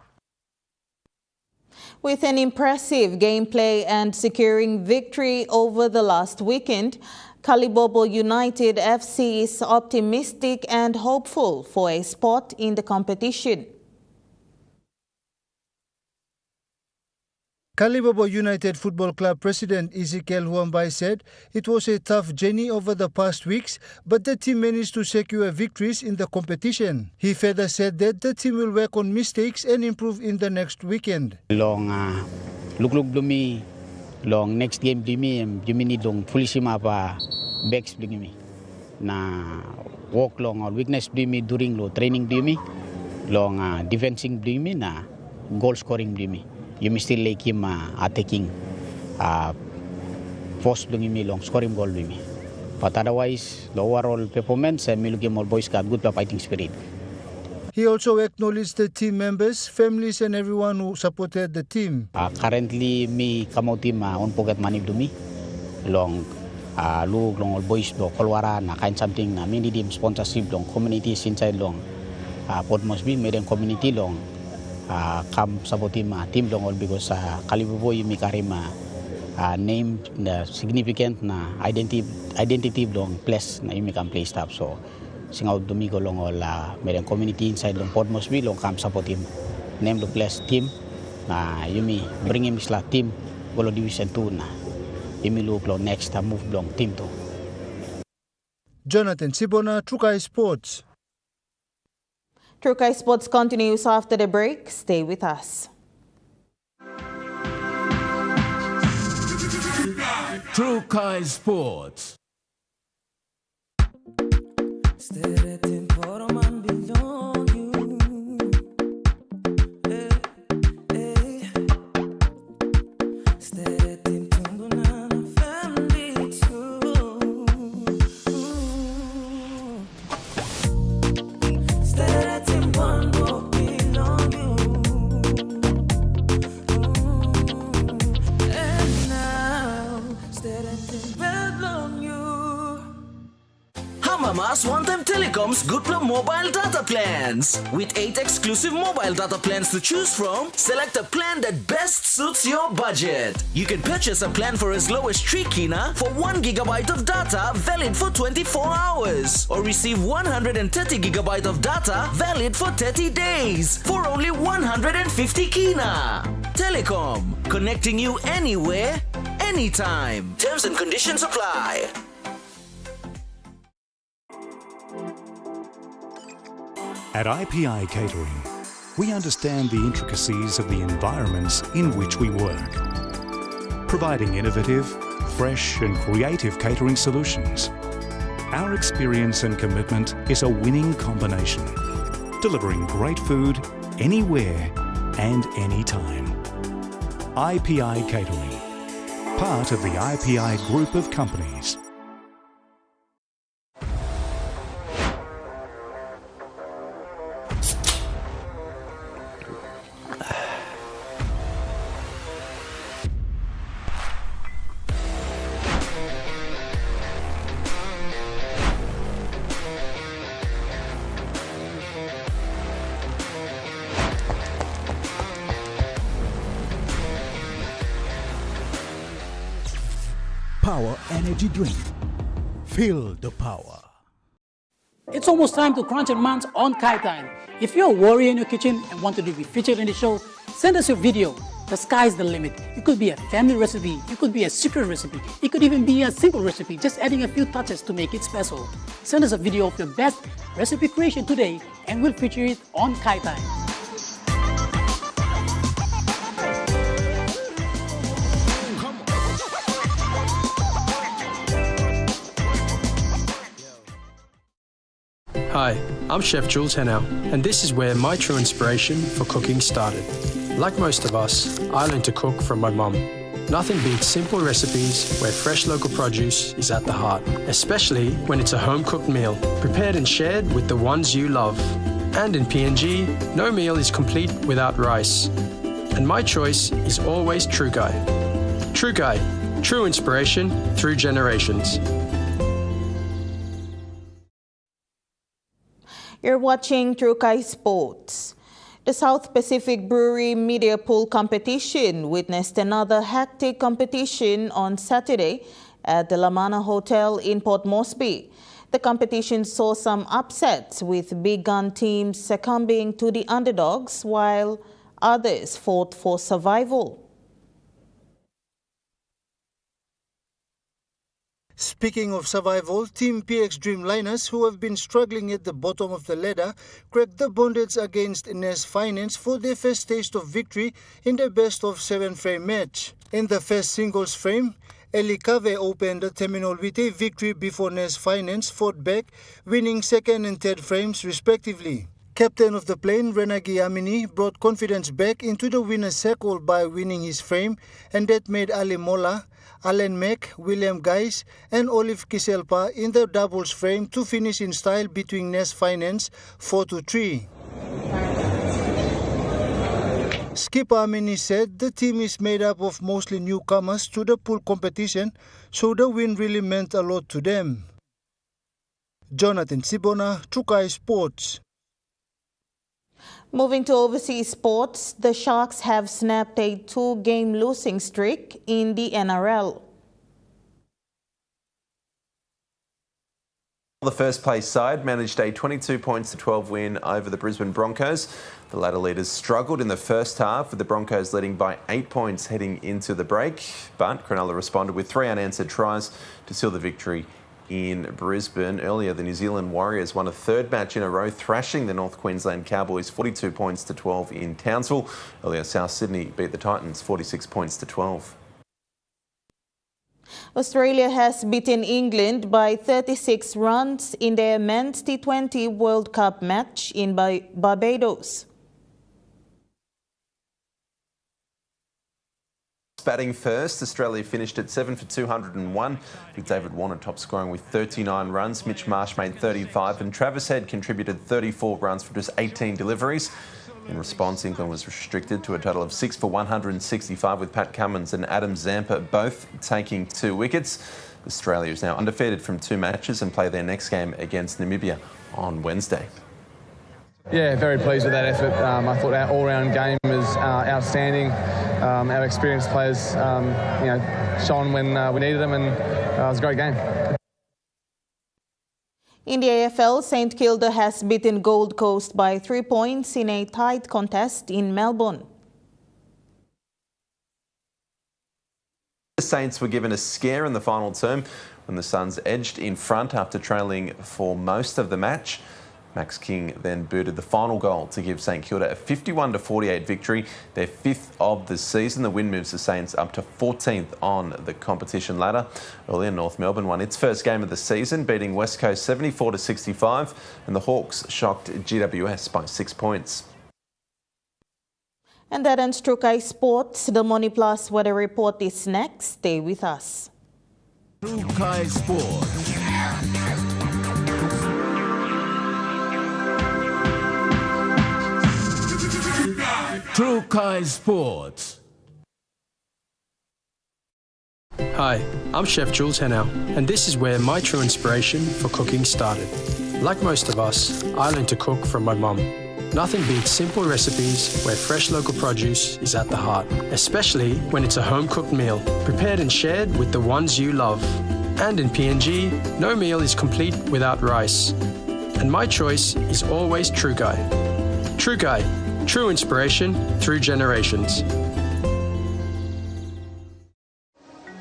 Speaker 2: With an impressive gameplay and securing victory over the last weekend, Kalibobo United FC is optimistic and hopeful for a spot in the competition.
Speaker 16: Kalibobo United Football Club President Ezekiel Huambai said it was a tough journey over the past weeks, but the team managed to secure victories in the competition. He further said that the team will work on mistakes and improve in the next weekend.
Speaker 6: Long look blumi long next game blumi ni long fulisima pa backs blumi na walk long or weakness blumi during lo training blumi long defending blumi na goal scoring blumi. You may still like him attacking post blumi long scoring goal blumi. But otherwise, the overall performance, all boys got good fighting spirit.
Speaker 16: He also acknowledged the team members, families, and everyone who supported the team.
Speaker 6: Currently, me come out team on pocket money to me. Long all boys do kolwara na kind something na mini team sponsorship long communities inside long. Pod must be made in community long. Come support team long all because Kalibobo mi karima name significant na identity long place na imi can play stuff so. Sing out Domingo long all meron community inside long pod must be long come support him name the place team na yumi bring him isla team golo division 2 na yumi look long next move long team 2.
Speaker 16: Jonathan Sibona, Trukai Sports.
Speaker 2: Trukai Sports continues after the break. Stay with us.
Speaker 4: Trukai Sports.
Speaker 11: Mamas One Time Telecom's Good Plum mobile data plans. With 8 exclusive mobile data plans to choose from, select a plan that best suits your budget. You can purchase a plan for as low as 3 kina for 1 gigabyte of data valid for 24 hours. Or receive 130 gigabyte of data valid for 30 days for only 150 kina. Telecom, connecting you anywhere, anytime. Terms and conditions apply.
Speaker 17: At IPI Catering, we understand the intricacies of the environments in which we work, providing innovative, fresh and creative catering solutions. Our experience and commitment is a winning combination, delivering great food anywhere and anytime. IPI Catering, part of the IPI group of companies.
Speaker 15: Power Energy Drink. Feel the power.
Speaker 19: It's almost time to crunch and munch on Kai Time. If you're a warrior in your kitchen and wanted to be featured in the show, send us your video. The sky's the limit. It could be a family recipe, it could be a secret recipe, it could even be a simple recipe, just adding a few touches to make it special. Send us a video of your best recipe creation today and we'll feature it on Kai Time.
Speaker 14: Hi, I'm Chef Jules Henao, and this is where my true inspiration for cooking started. Like most of us, I learned to cook from my mum. Nothing beats simple recipes where fresh local produce is at the heart, especially when it's a home-cooked meal, prepared and shared with the ones you love. And in PNG, no meal is complete without rice. And my choice is always Trukai. Trukai, true inspiration through generations.
Speaker 2: You're watching Trukai Sports. The South Pacific Brewery Media Pool Competition witnessed another hectic competition on Saturday at the Lamana Hotel in Port Moresby. The competition saw some upsets, with big gun teams succumbing to the underdogs while others fought for survival.
Speaker 16: Speaking of survival, Team PX Dreamliners, who have been struggling at the bottom of the ladder, cracked the bondage against NES Finance for their first taste of victory in the best-of-7 frame match. In the first singles frame, Eli Cave opened the terminal with a victory before NES Finance fought back, winning second and third frames respectively. Captain of the plane, Renagi Amini, brought confidence back into the winner's circle by winning his frame, and that made Ali Mola, Alan Mack, William Geis and Olive Kiselpa in the doubles frame to finish in style between NES Finance 4-3. Skipper Amini said the team is made up of mostly newcomers to the pool competition, so the win really meant a lot to them. Jonathan Sibona, Trukai Sports.
Speaker 2: Moving to overseas sports, the Sharks have snapped a 2-game losing streak in the NRL.
Speaker 3: The first place side managed a 22 points to 12 win over the Brisbane Broncos. The ladder leaders struggled in the first half, with the Broncos leading by 8 points heading into the break, but Cronulla responded with 3 unanswered tries to seal the victory in Brisbane. Earlier, the New Zealand Warriors won a third match in a row, thrashing the North Queensland Cowboys 42 points to 12 in Townsville. Earlier, South Sydney beat the Titans 46 points to 12.
Speaker 2: Australia has beaten England by 36 runs in their men's T20 World Cup match in Barbados.
Speaker 3: Batting first, Australia finished at 7 for 201, with David Warner top scoring with 39 runs. Mitch Marsh made 35 and Travis Head contributed 34 runs from just 18 deliveries. In response, England was restricted to a total of 6 for 165, with Pat Cummins and Adam Zampa both taking 2 wickets. Australia is now undefeated from 2 matches and play their next game against Namibia on Wednesday.
Speaker 21: Yeah, very pleased with that effort. I thought our all-round game was outstanding. Our experienced players, shone when we needed them, and it was a great game.
Speaker 2: In the AFL, St Kilda has beaten Gold Coast by 3 points in a tight contest in Melbourne.
Speaker 3: The Saints were given a scare in the final term when the Suns edged in front after trailing for most of the match. Max King then booted the final goal to give St Kilda a 51-48 victory, their 5th of the season. The win moves the Saints up to 14th on the competition ladder. Earlier, North Melbourne won its first game of the season, beating West Coast 74-65, and the Hawks shocked GWS by 6 points.
Speaker 2: And that ends Trukai Sports. The Money Plus weather report is next. Stay with us.
Speaker 15: Trukai Sports. Trukai Sports.
Speaker 14: Hi, I'm Chef Jules Henao, and this is where my true inspiration for cooking started. Like most of us, I learned to cook from my mum. Nothing beats simple recipes where fresh local produce is at the heart, especially when it's a home-cooked meal, prepared and shared with the ones you love. And in PNG, no meal is complete without rice. And my choice is always Trukai. Trukai, true inspiration through generations.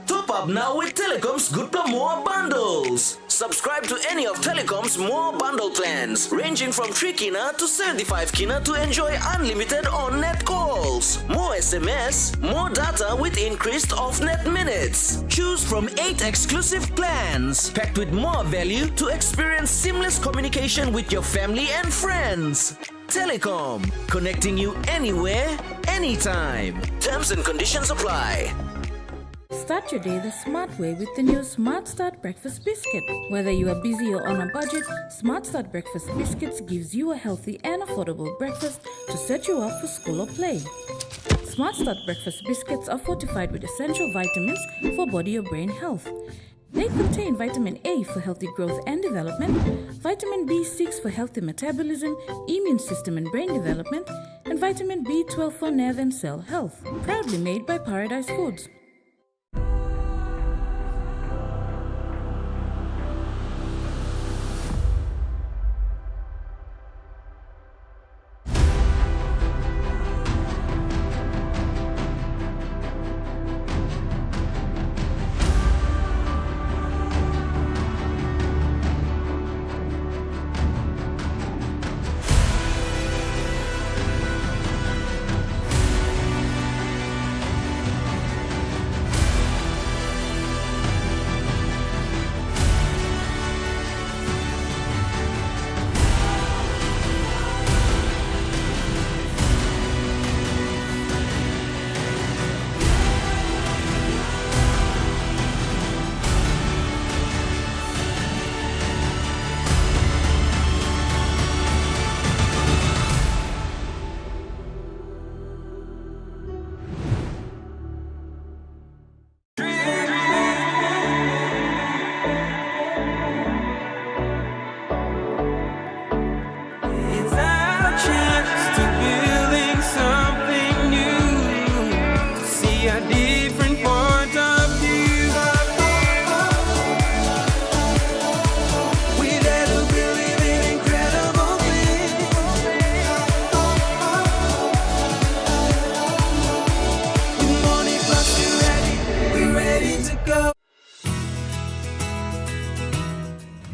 Speaker 11: Top up now with Telecom's Good Plus More bundles. Subscribe to any of Telecom's More bundle plans, ranging from 3 kina to 75 kina to enjoy unlimited on-net calls, more SMS, more data with increased off-net minutes. Choose from 8 exclusive plans, packed with more value to experience seamless communication with your family and friends. Telecom, connecting you anywhere, anytime. Terms and conditions apply.
Speaker 22: Start your day the smart way with the new Smart Start Breakfast Biscuit. Whether you are busy or on a budget, Smart Start Breakfast Biscuits gives you a healthy and affordable breakfast to set you up for school or play. Smart Start Breakfast Biscuits are fortified with essential vitamins for body or brain health. They contain vitamin A for healthy growth and development, vitamin B6 for healthy metabolism, immune system and brain development, and vitamin B12 for nerve and cell health. Proudly made by Paradise Foods.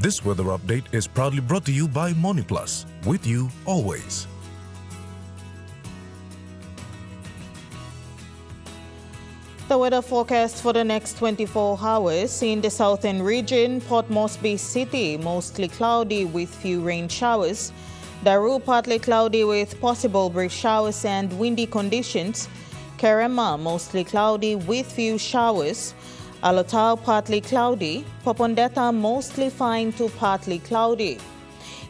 Speaker 17: This weather update is proudly brought to you by MoneyPlus, with you always.
Speaker 2: The weather forecast for the next 24 hours in the southern region: Port Moresby City, mostly cloudy with few rain showers. Daru, partly cloudy with possible brief showers and windy conditions. Kerema, mostly cloudy with few showers. Alotau, partly cloudy. Popondetta, mostly fine to partly cloudy.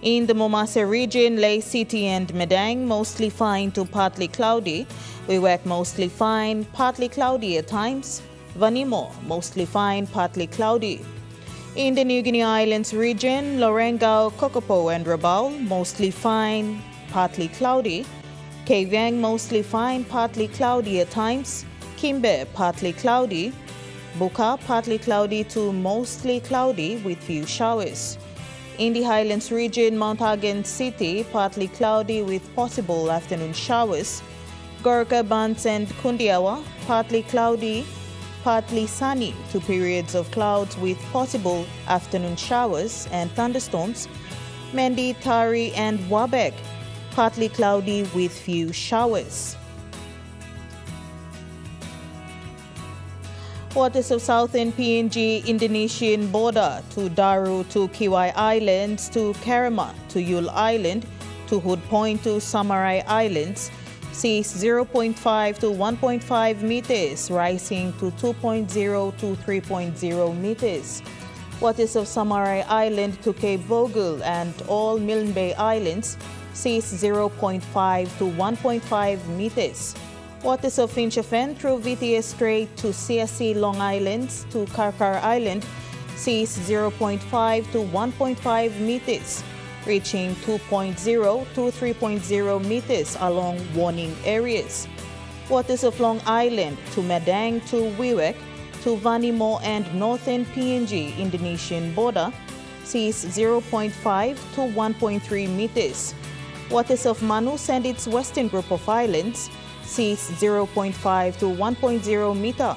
Speaker 2: In the Momase region, Ley City and Medang, mostly fine to partly cloudy. Wewak, mostly fine, partly cloudy at times. Vanimo, mostly fine, partly cloudy. In the New Guinea Islands region, Lorengau, Kokopo and Rabaul, mostly fine, partly cloudy. Kavieng, mostly fine, partly cloudy at times. Kimbe, partly cloudy. Buka, partly cloudy to mostly cloudy with few showers. In the Highlands region, Mount Hagen City, partly cloudy with possible afternoon showers. Gorka, Bans and Kundiawa, partly cloudy, partly sunny to periods of clouds with possible afternoon showers and thunderstorms. Mendi, Tari and Wabek, partly cloudy with few showers. Waters of southern PNG Indonesian border to Daru to Kiwai Islands to Kerema to Yule Island to Hood Point to Samarai Islands. Seas 0.5 to 1.5 meters, rising to 2.0 to 3.0 meters. Waters of Samarai Island to Cape Vogel and all Milne Bay Islands. Seas 0.5 to 1.5 meters. Waters of Finchafen through VTS Strait to CSC Long Islands to Karkar Island, seas 0.5 to 1.5 meters, reaching 2.0 to 3.0 meters along warning areas. Waters of Long Island to Medang to Wewak to Vanimo and northern PNG Indonesian border, seas 0.5 to 1.3 meters. Waters of Manus and its western group of islands, seas 0.5 to 1.0 meter.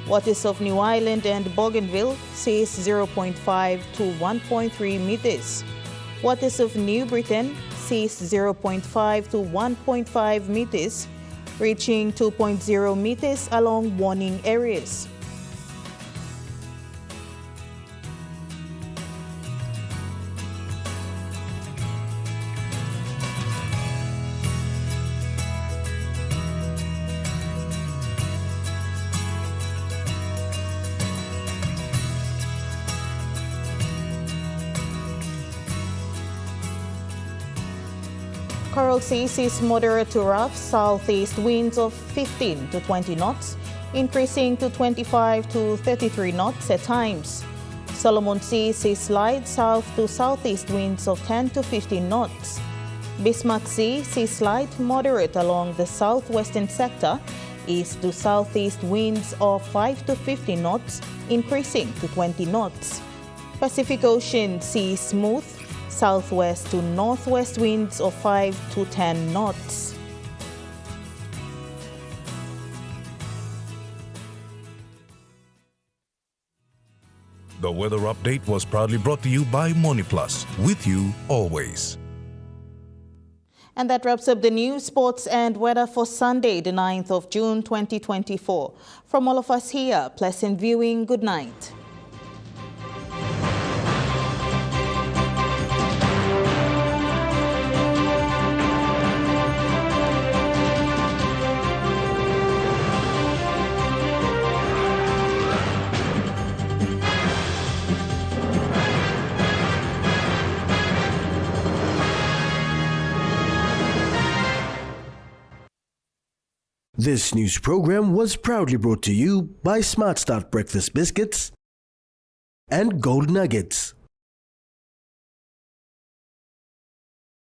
Speaker 2: Waters of New Island and Bougainville, seas 0.5 to 1.3 meters. Waters of New Britain, seas 0.5 to 1.5 meters, reaching 2.0 meters along warning areas. Coral seas is moderate to rough, southeast winds of 15 to 20 knots, increasing to 25 to 33 knots at times. Solomon Seas is slight, south to southeast winds of 10 to 15 knots. Bismarck Sea is slight, moderate along the southwestern sector, east to southeast winds of 5 to 15 knots, increasing to 20 knots. Pacific Ocean Sea smooth, southwest to northwest winds of 5 to 10 knots.
Speaker 17: The weather update was proudly brought to you by MoneyPlus, with you always.
Speaker 2: And that wraps up the news, sports and weather for Sunday, the 9th of June 2024. From all of us here, pleasant viewing, good night.
Speaker 7: This news program was proudly brought to you by Smart Start Breakfast Biscuits and Gold Nuggets.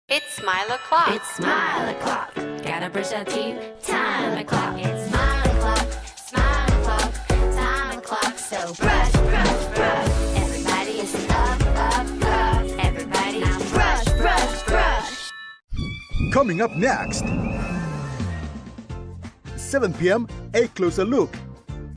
Speaker 8: It's Smile O'Clock. It's Smile O'Clock. Gotta brush our teeth. Time o'clock. It's Smile O'Clock. Smile O'Clock. Time o'clock. So brush, brush, brush. Everybody is up, up, up. Everybody now brush, brush, brush.
Speaker 9: Coming up next. 7 p.m., a closer look